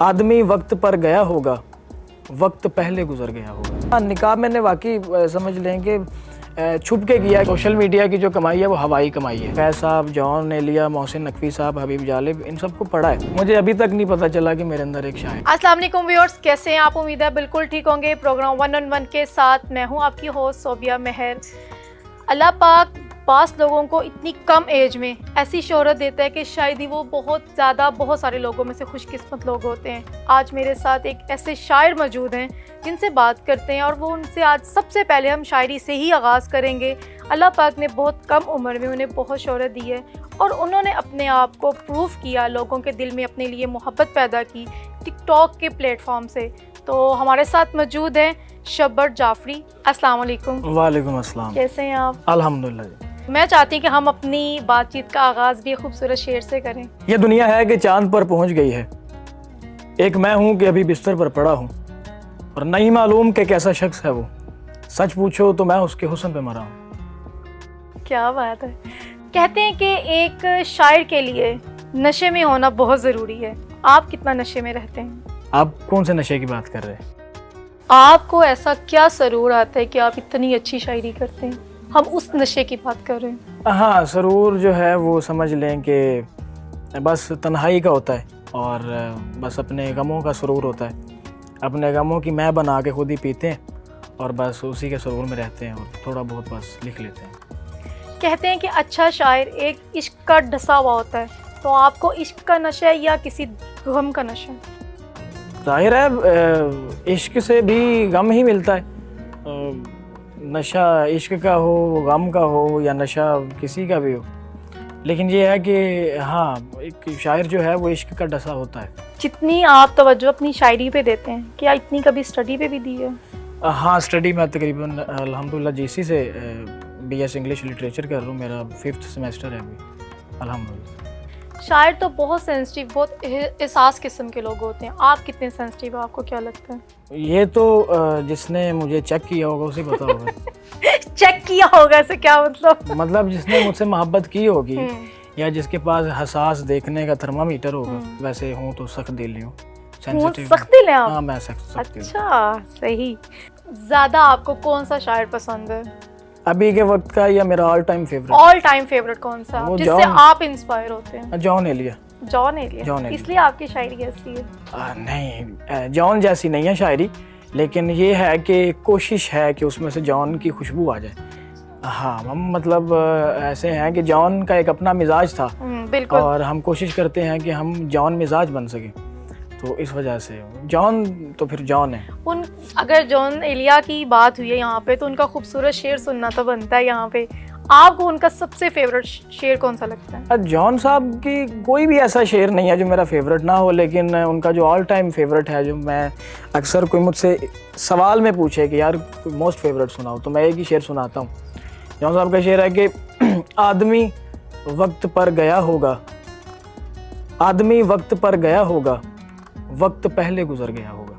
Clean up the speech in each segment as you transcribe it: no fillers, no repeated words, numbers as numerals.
आदमी वक्त पर गया होगा, वक्त पहले गुजर गया होगा। निकाह मैंने वाकई समझ लें कि छुप के किया। सोशल मीडिया की जो कमाई है वो हवाई कमाई है। फैज़ साहब, जॉन, एलिया, मोहसिन नकवी साहब, हबीब जालिब, इन सबको पढ़ा है। मुझे अभी तक नहीं पता चला कि मेरे अंदर एक शायर। अस्सलाम वालेकुम व्यूअर्स, कैसे हैं आप? उम्मीद है बिल्कुल ठीक होंगे। प्रोग्राम 1 on 1 के साथ मैं हूं आपकी होस्ट सोबिया मेहर। अल्लाह पाक पास लोगों को इतनी कम एज में ऐसी शोहरत देता है कि शायद ही वो बहुत सारे लोगों में से खुशकिस्मत लोग होते हैं। आज मेरे साथ एक ऐसे शायर मौजूद हैं जिनसे बात करते हैं और वो उनसे आज सबसे पहले हम शायरी से ही आगाज़ करेंगे। अल्लाह पाक ने बहुत कम उम्र में उन्हें बहुत शोहरत दी है और उन्होंने अपने आप को प्रूव किया, लोगों के दिल में अपने लिए मोहब्बत पैदा की टिकटॉक के प्लेटफॉर्म से। तो हमारे साथ मौजूद हैं शब्बर जाफरी। अस्सलाम वालेकुम। वालेकुम अस्सलाम। कैसे हैं आप? अल्हम्दुलिल्लाह। मैं चाहती हूँ कि हम अपनी बातचीत का आगाज़ भी खूबसूरत शेर से करें। ये दुनिया है कि चांद पर पहुंच गई है, एक मैं हूँ कि अभी बिस्तर पर पड़ा हूँ, और नहीं मालूम कि कैसा शख्स है वो। सच पूछो तो मैं उसके हुस्न पे मरा हूँ। क्या बात है। कहते हैं कि एक शायर के लिए नशे में होना बहुत ज़रूरी है। आप कितना नशे में रहते हैं? आप कौन से नशे की बात कर रहे हैं? आपको ऐसा क्या सरूर आता है कि आप इतनी अच्छी शायरी करते हैं? हम उस नशे की बात कर रहे हैं। हाँ, सरूर जो है वो समझ लें कि बस तन्हाई का होता है, और बस अपने गमों का सरूर होता है। अपने गमों की मैं बना के खुद ही पीते हैं और बस उसी के सरूर में रहते हैं और थोड़ा बहुत बस लिख लेते हैं। कहते हैं कि अच्छा शायर एक इश्क का ढसा हुआ होता है, तो आपको इश्क का नशा है या किसी गम का नशा? जाहिर है इश्क से भी गम ही मिलता है। नशा इश्क का हो, गम का हो, या नशा किसी का भी हो, लेकिन ये है कि हाँ, एक शायर जो है वो इश्क का डसा होता है। जितनी आप तवज्जो अपनी शायरी पे देते हैं, क्या इतनी कभी स्टडी पे भी दी है? हाँ, स्टडी में तकरीबन अल्हम्दुलिल्लाह जीसी से बीएस इंग्लिश लिटरेचर कर रहा हूँ। मेरा 5th सेमेस्टर है अभी, अल्हम्दुलिल्लाह। शायर तो बहुत सेंसिटिव, बहुत एहसास किस्म के लोग होते हैं। आप कितने सेंसिटिव हो? आपको क्या लगता है? ये तो जिसने मुझे चेक किया होगा उसे पता होगा। चेक किया होगा से क्या मतलब जिसने मुझसे मोहब्बत की होगी या जिसके पास हसास देखने का थर्मामीटर होगा। वैसे हूँ तो सख्त दिल हूँ, सेंसिटिव। सख्त दिल है आप? हाँ, मैं सख्त दिल। अच्छा, सही। ज़्यादा आपको कौन सा शायर पसंद है अभी के वक्त का, या मेरा all time favourite? All time favourite कौन सा जिससे आप इंस्पायर होते हैं? जॉन एलिया। जॉन एलिया। इसलिए आपकी शायरी ऐसी है? नहीं, जॉन जैसी नहीं है शायरी, लेकिन ये है कि कोशिश है कि उसमें से जॉन की खुशबू आ जाए। हाँ, हम मतलब ऐसे हैं कि जॉन का एक अपना मिजाज था, बिल्कुल, और हम कोशिश करते हैं कि हम जॉन मिजाज बन सकें। तो इस वजह से जॉन तो फिर जॉन है। अगर जॉन एलिया की बात हुई है यहाँ पे, तो उनका खूबसूरत शेर सुनना तो बनता है यहाँ पे। आपको उनका सबसे फेवरेट शेर कौन सा लगता है? जॉन साहब की कोई भी ऐसा शेर नहीं है जो मेरा फेवरेट ना हो, लेकिन उनका जो ऑल टाइम फेवरेट है, जो मैं अक्सर कोई मुझसे सवाल में पूछे कि यार कोई मोस्ट फेवरेट सुनाओ, तो मैं एक ही शेर सुनाता हूँ। जॉन साहब का शेर है कि आदमी वक्त पर गया होगा, आदमी वक्त पर गया होगा, वक्त पहले गुजर गया होगा।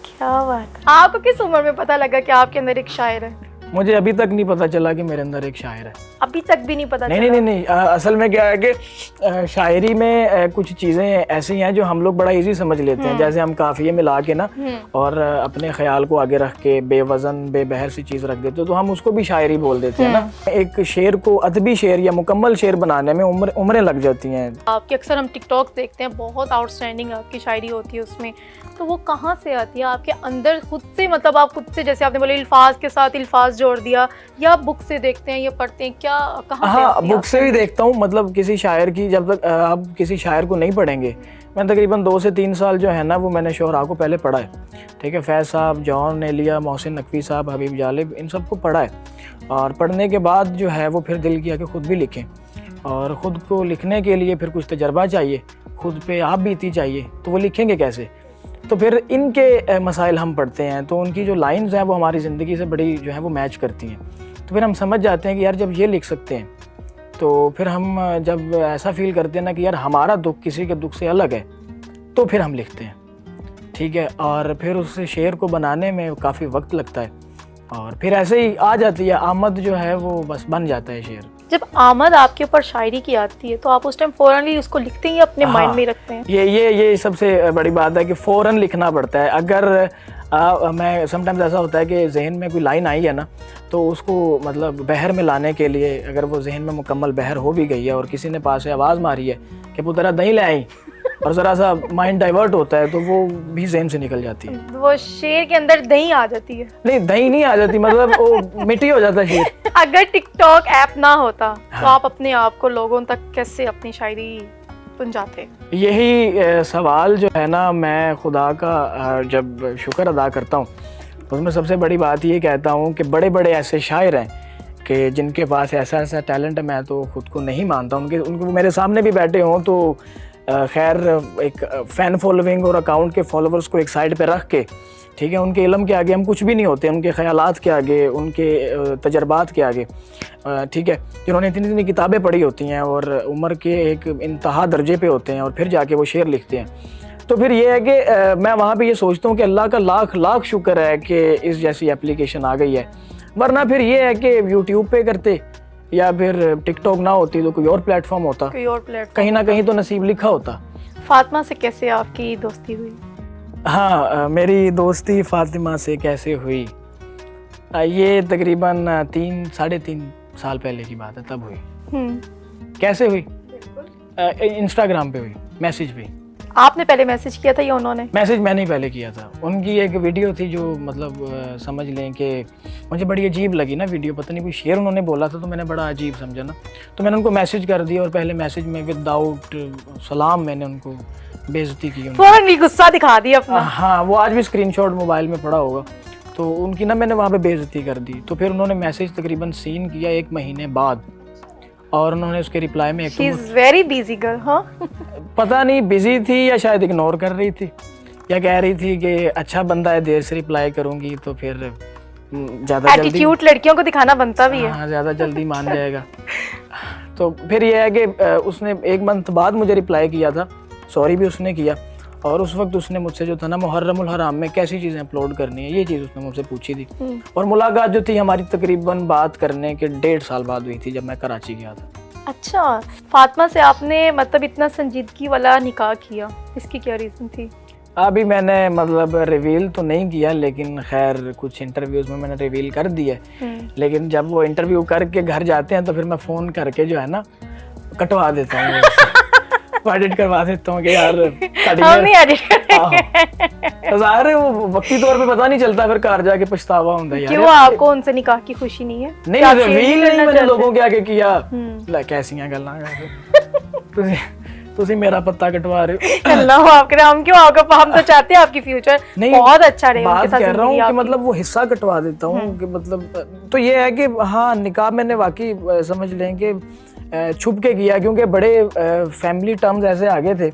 क्या बात है। आपको किस उम्र में पता लगा कि आपके अंदर एक शायर है? मुझे अभी तक नहीं पता चला कि मेरे अंदर एक शायर है। अभी तक भी नहीं पता चला? नहीं, असल में क्या है कि शायरी में कुछ चीज़ें ऐसी हैं जो हम लोग बड़ा इजी समझ लेते हैं। जैसे हम काफिये मिला के ना और अपने ख्याल को आगे रख के बेवजन बेबहर सी चीज़ रख देते, तो हम उसको भी शायरी बोल देते हैं ना। एक शेर को अदबी शेर या मुकम्मल शेर बनाने में उम्रें लग जाती हैं। आपकी अक्सर हम टिकटॉक देखते हैं, बहुत आउटस्टैंडिंग आपकी शायरी होती है उसमें, तो वो कहाँ से आती है आपके अंदर खुद से? मतलब आप खुद से, जैसे आपने बोले अल्फाज के साथ अल्फाज जोड़ दिया, या बुक से देखते हैं या पढ़ते हैं, क्या कहाँ से? हाँ, बुक से भी देखता हूँ। मतलब किसी शायर की, जब तक आप किसी शायर को नहीं पढ़ेंगे, मैं तकरीबन 2 से 3 साल जो है ना वो मैंने शोहरा को पहले पढ़ा है। ठीक है, फैज़ साहब, जॉन, एलिया, मोहसिन नकवी साहब, हबीब जालिब, इन सबको पढ़ा है। और पढ़ने के बाद जो है वो फिर दिल किया कि खुद भी लिखें, और ख़ुद को लिखने के लिए फिर कुछ तजर्बा चाहिए, खुद पे आप बीती चाहिए, तो वो लिखेंगे कैसे? तो फिर इनके मसाइल हम पढ़ते हैं, तो उनकी जो लाइंस हैं वो हमारी ज़िंदगी से बड़ी जो है वो मैच करती हैं। तो फिर हम समझ जाते हैं कि यार जब ये लिख सकते हैं, तो फिर हम जब ऐसा फील करते हैं ना कि यार हमारा दुख किसी के दुख से अलग है, तो फिर हम लिखते हैं। ठीक है, और फिर उस शेर को बनाने में काफ़ी वक्त लगता है, और फिर ऐसे ही आ जाती है आमद, जो है वो बस बन जाता है शेर। जब आमद आपके ऊपर शायरी की आती है तो आप उस टाइम फौरनली उसको लिखते हैं या अपने माइंड में ही रखते हैं? ये सबसे बड़ी बात है कि फ़ौरन लिखना पड़ता है। अगर मैं समटाइम्स ऐसा होता है कि जहन में कोई लाइन आई है ना, तो उसको मतलब बहर में लाने के लिए अगर वो जहन में मुकम्मल बहर हो भी गई है और किसी ने पास से आवाज़ मारी है कि पुत्रा दही ले आई, और ज़रा सा माइंड डाइवर्ट होता है तो वो भी जहन से निकल जाती है। वो शेर के अंदर दही आ जाती है? नहीं, दही नहीं आ जाती, मतलब वो मिट्टी हो जाता है शेर। अगर टिकटॉक ऐप ना होता तो आप अपने आप को लोगों तक कैसे अपनी शायरी पहुंचाते? यही सवाल जो है ना, मैं खुदा का जब शुक्र अदा करता हूँ उसमें सबसे बड़ी बात ये कहता हूँ कि बड़े बड़े ऐसे शायर हैं कि जिनके पास ऐसा ऐसा टैलेंट है, मैं तो ख़ुद को नहीं मानता। उनको मेरे सामने भी बैठे हों तो खैर एक फ़ैन फॉलोइंग और अकाउंट के फॉलोवर्स को एक साइड पे रख के, ठीक है, उनके इल्म के आगे हम कुछ भी नहीं होते, उनके ख़यालात के आगे, उनके तजर्बात के आगे, ठीक है, जिन्होंने इतनी इतनी किताबें पढ़ी होती हैं और उम्र के एक इंतहा दर्जे पे होते हैं और फिर जाके वो शेर लिखते हैं। तो फिर ये है कि मैं वहाँ पे ये सोचता हूँ कि अल्लाह का लाख लाख शुक्र है कि इस जैसी एप्लीकेशन आ गई है, वरना फिर ये है कि यूट्यूब पे करते या फिर टिकटॉक ना होती तो कोई और प्लेटफॉर्म होता, कोई और प्लेटफॉर्म, कहीं ना कहीं तो नसीब लिखा होता। फातिमा से कैसे आपकी दोस्ती हुई? हाँ, मेरी दोस्ती फातिमा से कैसे हुई, ये तकरीबन 3-3.5 साल पहले की बात है, तब हुई। कैसे हुई? इंस्टाग्राम पे हुई, मैसेज पे। आपने पहले मैसेज किया था या उन्होंने? मैसेज मैंने ही पहले किया था। उनकी एक वीडियो थी जो मतलब समझ लें कि मुझे बड़ी अजीब लगी ना वीडियो, पता नहीं कोई शेर उन्होंने बोला था तो मैंने बड़ा अजीब समझा ना, तो मैंने उनको मैसेज कर दिया और पहले मैसेज में विदाउट सलाम मैंने उनको बेइज्जती की। फौरन गुस्सा दिखा दिया अपना। हाँ, वो आज भी स्क्रीनशॉट मोबाइल में पड़ा होगा, तो उनकी ना मैंने वहाँ पे बेइज्जती कर दी। तो फिर उन्होंने मैसेज तकरीबन सीन किया 1 महीने बाद, और उन्होंने उसके रिप्लाई में She is very busy girl, हाँ? पता नहीं बिजी थी या शायद इग्नोर कर रही थी या कह रही थी कि अच्छा बंदा है, देर से रिप्लाई करूंगी तो फिर ज़्यादा जल्दी, एटीट्यूड लड़कियों को दिखाना बनता भी है। हाँ, ज़्यादा जल्दी मान जाएगा। तो फिर ये है कि उसने 1 मंथ बाद मुझे रिप्लाई किया था, सॉरी भी उसने किया, और उस वक्त उसने मुझसे जो था ना मुहर्रमुल हराम में कैसी चीज़ें अपलोड करनी है ये चीज़ उसने मुझसे पूछी थी। और मुलाकात जो थी हमारी तकरीबन बात करने के 1.5 साल बाद हुई थी, जब मैं कराची गया था। अच्छा, फातिमा से आपने मतलब इतना संजीदगी वाला निकाह किया, इसकी क्या रीज़न थी? अभी मैंने मतलब रिवील तो नहीं किया, लेकिन खैर कुछ इंटरव्यूज़ में मैंने रिवील कर दिया है। लेकिन जब वो इंटरव्यू करके घर जाते हैं तो फिर मैं फ़ोन करके जो है ना कटवा देता हूँ, एडिट करवा देता हूँ कि यार हम नहीं एडिट करेंगे। ज़ाहिर है वो वक्ती तौर पे पता नहीं चलता, फिर घर जाके पछतावा होता है यार। क्यों, आपको उनसे निकाह की खुशी नहीं है? नहीं, रिवील नहीं मैंने लोगों के आगे किया। ला कैसियां गल्लां कर तुसी मेरा पत्ता कटवा रहे हो। अल्लाह माफ करे, हम क्यों आपका, हम तो चाहते हैं आपकी फ्यूचर बहुत अच्छा रहे उनके साथ। कह रहा हूँ कि मतलब वो हिस्सा कटवा देता हूँ कि मतलब, तो ये है कि हाँ, निकाह मैंने वाकई समझ लें कि छुप के किया, क्योंकि बड़े फैमिली टर्म्स ऐसे आगे थे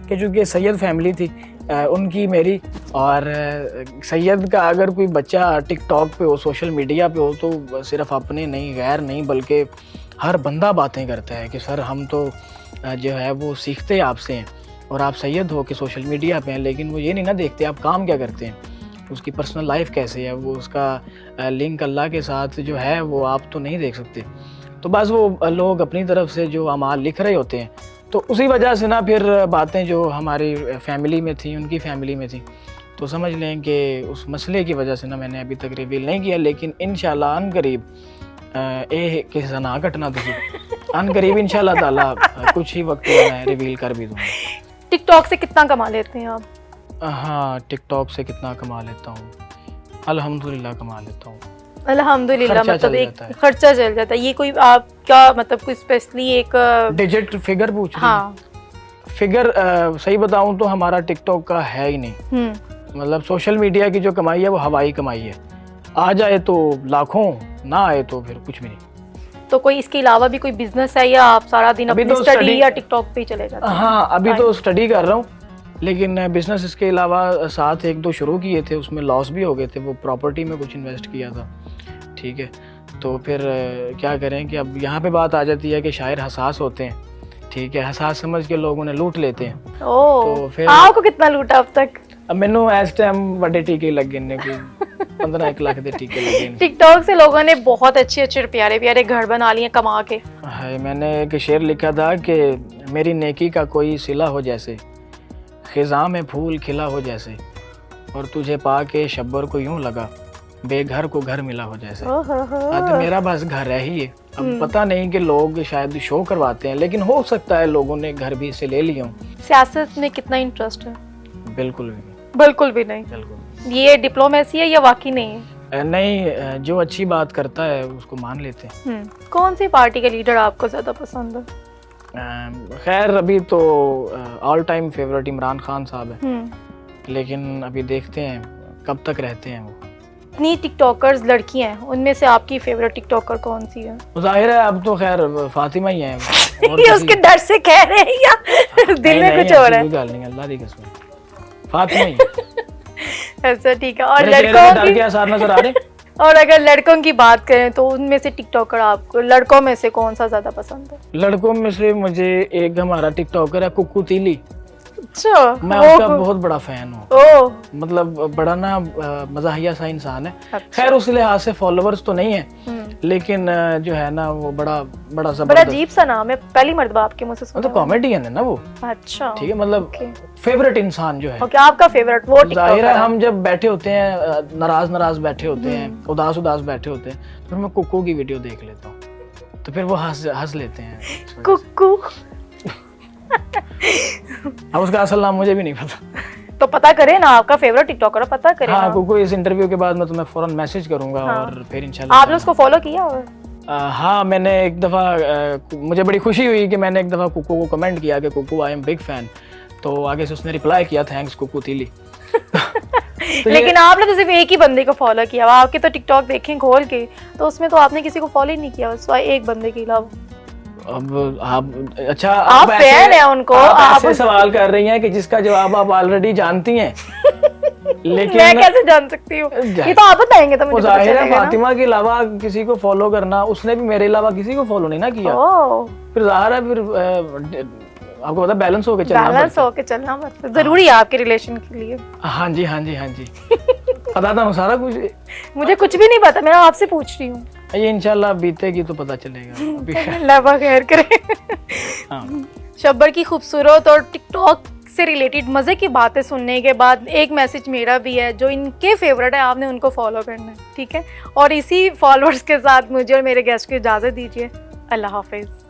कि चूँकि सैयद फैमिली थी उनकी मेरी, और सैयद का अगर कोई बच्चा टिकटॉक पे हो, सोशल मीडिया पे हो, तो सिर्फ अपने नहीं, गैर नहीं, बल्कि हर बंदा बातें करता है कि सर हम तो जो है वो सीखते आपसे हैं और आप सैयद हो कि सोशल मीडिया पे हैं, लेकिन वो ये नहीं ना देखते आप काम क्या करते हैं, उसकी पर्सनल लाइफ कैसे है, वो उसका लिंक अल्लाह के साथ जो है वो आप तो नहीं देख सकते। तो बस वो लोग अपनी तरफ से जो अमाल लिख रहे होते हैं, तो उसी वजह से ना फिर बातें जो हमारी फैमिली में थी उनकी फैमिली में थी, तो समझ लें कि उस मसले की वजह से ना मैंने अभी तक रिवील नहीं किया, लेकिन इंशाल्लाह अनकरीब किसी ना कटना तुझे अनकरीब इंशाल्लाह ताला कुछ ही वक्त में मैं रिवील कर भी दूँगा। टिकटॉक से कितना कमा लेते हैं आप? हाँ, टिकटॉक से कितना कमा लेता हूँ, अल्हम्दुलिल्लाह कमा लेता हूँ। अल्हम्दुलिल्लाह, मतलब एक खर्चा चल जाता है। ये कोई आप क्या मतलब कोई स्पेशली एक डिजिट फिगर पूछ रही? हाँ, फिगर सही बताऊं तो हमारा टिकटॉक का है ही नहीं। मतलब सोशल मीडिया की जो कमाई है वो हवाई कमाई है, आ जाए तो लाखों, ना आए तो फिर कुछ भी नहीं। तो कोई इसके अलावा भी कोई बिजनेस है या आप सारा दिन अपनी तो स्टडी या टिकटॉक पे ही चले जाते हैं? हाँ, अभी तो स्टडी कर रहा हूँ, लेकिन बिजनेस इसके अलावा साथ 1-2 शुरू किए थे, उसमें लॉस भी हो गए थे। वो प्रॉपर्टी में कुछ इन्वेस्ट किया था, ठीक है, तो फिर क्या करें कि अब यहाँ पे बात आ जाती है कि शायर हसास होते हैं, ठीक है, हसास समझ के लोग उन्हें लूट लेते हैं। तो फिर आपको कितना लूटा अब तक? अब मैनू इस टाइम बड़े टीके लग गए ने, 15 लाख दे टीके लगे ने। टिकटॉक से लोगों ने बहुत अच्छे अच्छे प्यारे प्यारे घर बना लिए कमा के। है, मैंने एक शेर लिखा था कि मेरी नेकी का कोई सिला हो जैसे, खिज़ां में फूल खिला हो जैसे, और तुझे पा के शब्बर को यूं लगा बेघर को घर मिला हो जैसे। तो मेरा बस घर है ही है। अब पता नहीं कि लोग शायद शो करवाते हैं, लेकिन हो सकता है लोगों ने घर भी इससे ले लिया हो। सियासत में कितना इंटरेस्ट है? बिल्कुल भी नहीं, बिल्कुल भी नहीं। बिल्कुल ये डिप्लोमेसी है या वाकई नहीं है? नहीं, जो अच्छी बात करता है उसको मान लेते हैं। कौन सी पार्टी का लीडर आपको ज्यादा पसंद है? खैर अभी तो all time favourite Imran Khan साहब है, लेकिन अभी देखते हैं कब तक रहते हैं वो। इतनी टिकटॉकर्स लड़कियां हैं, उनमें से आपकी फेवरेट टिकटॉकर कौन सी है? जाहिर है अब तो खैर फातिमा ही है। और ये उसके डर से कह रहे हैं या दिल में कुछ और है? कोई गल नहीं, अल्लाह दी कसम फातिमा ही है। अच्छा ठीक है। और मेरे चेहरे पे लड़कों डर की, के आसार नजर आ रहे? और अगर लड़कों की बात करें तो उनमें से टिकटॉकर आपको लड़कों में से कौन सा ज्यादा पसंद है? लड़कों में से मुझे एक हमारा टिकटॉकर है कुक्कू तीली, अच्छा, मैं उसका बहुत बड़ा फैन हूँ। ओह मतलब बड़ा ना मज़ाहिया सा इंसान है। अच्छा। खैर उस लिहाज से फॉलोअर्स तो नहीं है, लेकिन जो है ना वो बड़ा बड़ा जबरदस्त, अजीब सा नाम है, पहली मर्तबा आपके मुंह से सुना। मतलब कॉमेडियन है ना वो। अच्छा ठीक है, मतलब फेवरेट इंसान जो है। ओके, आपका फेवरेट वो जाहिर टिकटॉकर है है? हम जब बैठे होते हैं नाराज बैठे होते हैं, उदास बैठे होते हैं, फिर मैं कुक्कू की वीडियो देख लेता हूँ, तो फिर वो हंस लेते हैं। कुक्कू अब उसका असल नाम मुझे भी नहीं पता। तो पता करें ना, आपका फेवरेट टिकटॉकर है, पता करें हाँ ना। कुक्कू, इस इंटरव्यू के बाद मैं तुम्हें फौरन मैसेज करूंगा। हाँ। और फिर इंशाल्लाह आपने उसको फॉलो किया हुआ है? हाँ, मैंने एक दफ़ा मुझे बड़ी खुशी हुई कि मैंने एक दफ़ा कुक्कू को कमेंट किया कि कुक्कू आई एम बिग फैन, तो आगे से उसने रिप्लाई किया थैंक्स कुक्कू तीली। तो लेकिन आपने तो सिर्फ एक ही बंदे को फॉलो किया हुआ, आपके तो टिकटॉक देखें खोल के, तो उसमें तो आपने किसी को फॉलो ही नहीं किया बस एक बंदे के अलावा। अब आप अच्छा आप फैन है उनको, आप ऐसे सवाल कर रही हैं कि जिसका जवाब आप ऑलरेडी जानती हैं। लेकिन मैं कैसे जान सकती हूँ? ये तो आप बताएंगे तो मुझे पता जाहिर है चलेगा ना। फातिमा के अलावा किसी को फॉलो करना, उसने भी मेरे अलावा किसी को फॉलो नहीं ना किया। फिर जाहिर है फिर आपको पता बैलेंस होके चलना, बैलेंस होके चलना मतलब जरूरी है आपके रिलेशन के लिए। हाँ जी हाँ जी हाँ जी। पता था सारा कुछ? मुझे कुछ भी नहीं पता, मैं आपसे पूछ रही हूँ। ये इंशाल्लाह बीतेगी तो पता चलेगा। अभी अल्लाह खैर करे। हाँ। शब्बर की खूबसूरत और टिकटॉक से रिलेटेड मज़े की बातें सुनने के बाद एक मैसेज मेरा भी है, जो इनके फेवरेट है आपने उनको फॉलो करना है, ठीक है? और इसी फॉलोअर्स के साथ मुझे और मेरे गेस्ट को इजाज़त दीजिए। अल्लाह हाफिज़।